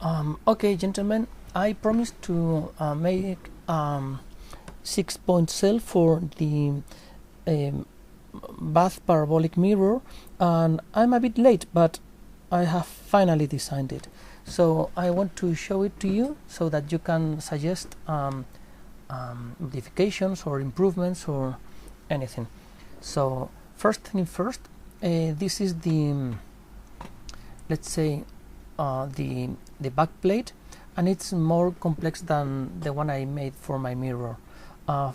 Okay, gentlemen, I promised to make 6-point cell for the bath parabolic mirror, and I'm a bit late, but I have finally designed it. So I want to show it to you so that you can suggest modifications or improvements or anything. So first thing first, this is the let's say the back plate, and it's more complex than the one I made for my mirror.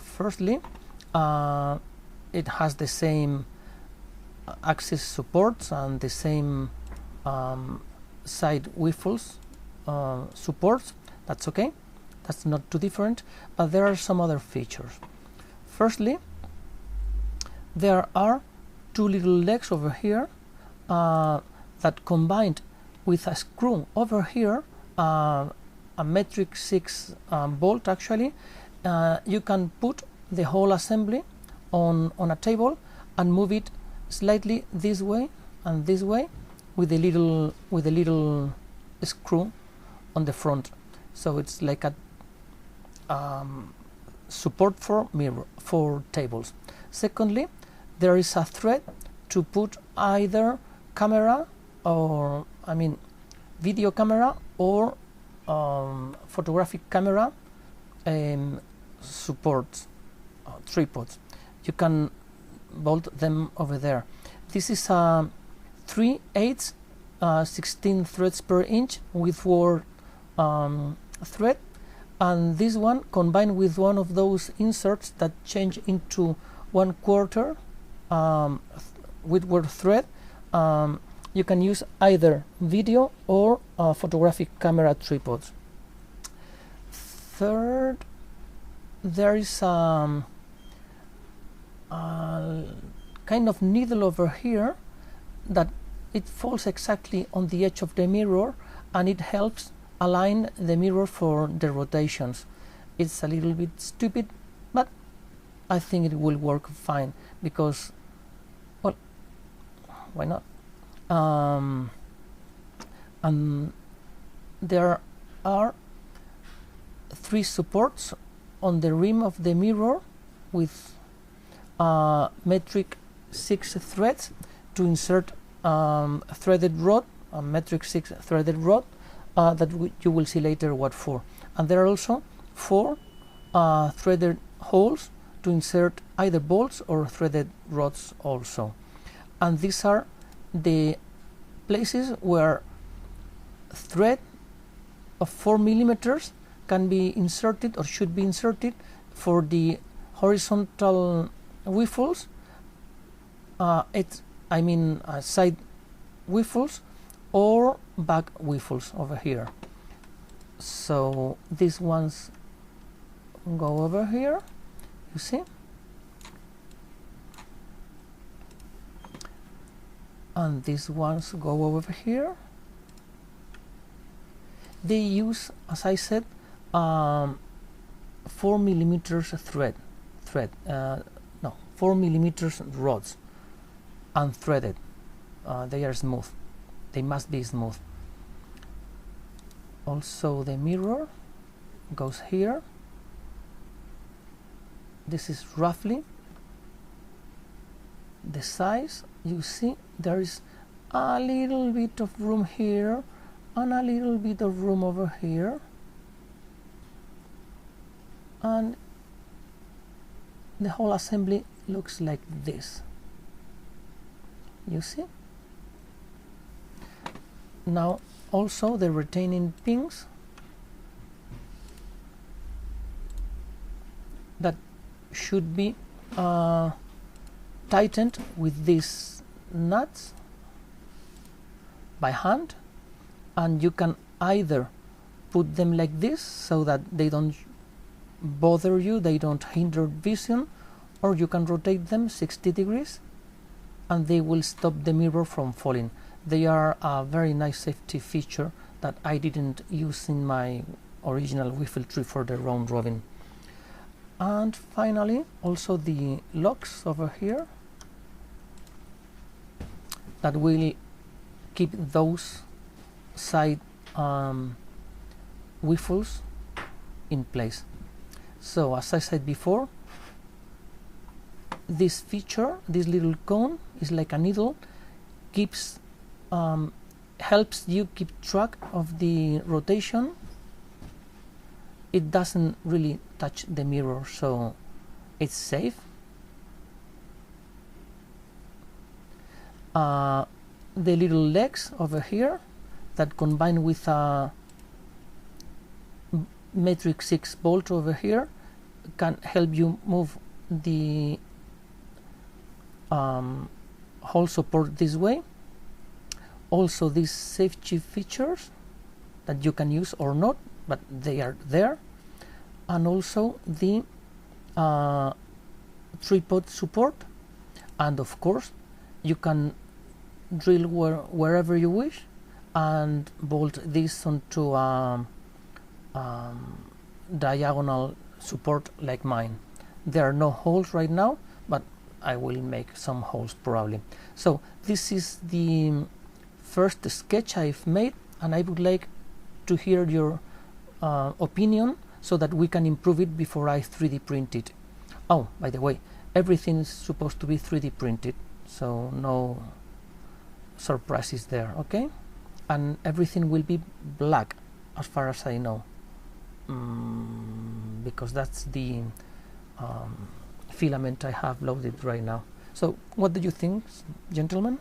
Firstly, it has the same axis supports and the same side wiffles supports. That's okay, that's not too different, but there are some other features. Firstly, there are two little legs over here that combined with a screw over here, a metric 6 bolt actually, you can put the whole assembly on a table and move it slightly this way and this way with a little screw on the front. So it's like a support for tables. Secondly, there is a thread to put either camera or video camera or photographic camera supports, tripods. You can bolt them over there. This is a 3/8 16 threads per inch with 4 thread, and this one combined with one of those inserts that change into 1/4 Whitworth thread. You can use either video or photographic camera tripods. Third, there is a kind of needle over here that it falls exactly on the edge of the mirror, and it helps align the mirror for the rotations. It's a little bit stupid, but I think it will work fine because, well, why not? And there are 3 supports on the rim of the mirror with metric 6 threads to insert a threaded rod, a metric 6 threaded rod that you will see later what for. And there are also 4 threaded holes to insert either bolts or threaded rods also. And these are the places where thread of 4 millimeters can be inserted or should be inserted for the horizontal wiffles, side wiffles or back wiffles over here. So these ones go over here, you see, and these ones go over here. They use, as I said, 4 millimeters 4 millimeters rods, unthreaded. They are smooth. They must be smooth. Also, the mirror goes here. This is roughly the size. You see, there is a little bit of room here and a little bit of room over here, and the whole assembly looks like this. You see? Now also the retaining pins that should be tightened with these nuts by hand, and you can either put them like this so that they don't bother you, they don't hinder vision, or you can rotate them 60 degrees and they will stop the mirror from falling. They are a very nice safety feature that I didn't use in my original wiffle tree for the round robin. And finally, also the locks over here that will keep those side wiffles in place. So as I said before, this feature, this little cone, is like a needle, keeps helps you keep track of the rotation. It doesn't really touch the mirror, so it's safe. The little legs over here that combine with a matrix 6 bolt over here can help you move the hole support this way. Also these safety features that you can use or not, but they are there, and also the tripod support, and of course you can drill wherever you wish and bolt this onto a diagonal support like mine. There are no holes right now, but I will make some holes probably. So this is the first sketch I've made, and I would like to hear your opinion so that we can improve it before I 3D print it. Oh, by the way, everything is supposed to be 3D printed, so no surprises there, okay? And everything will be black as far as I know, because that's the filament I have loaded right now. So what do you think, gentlemen?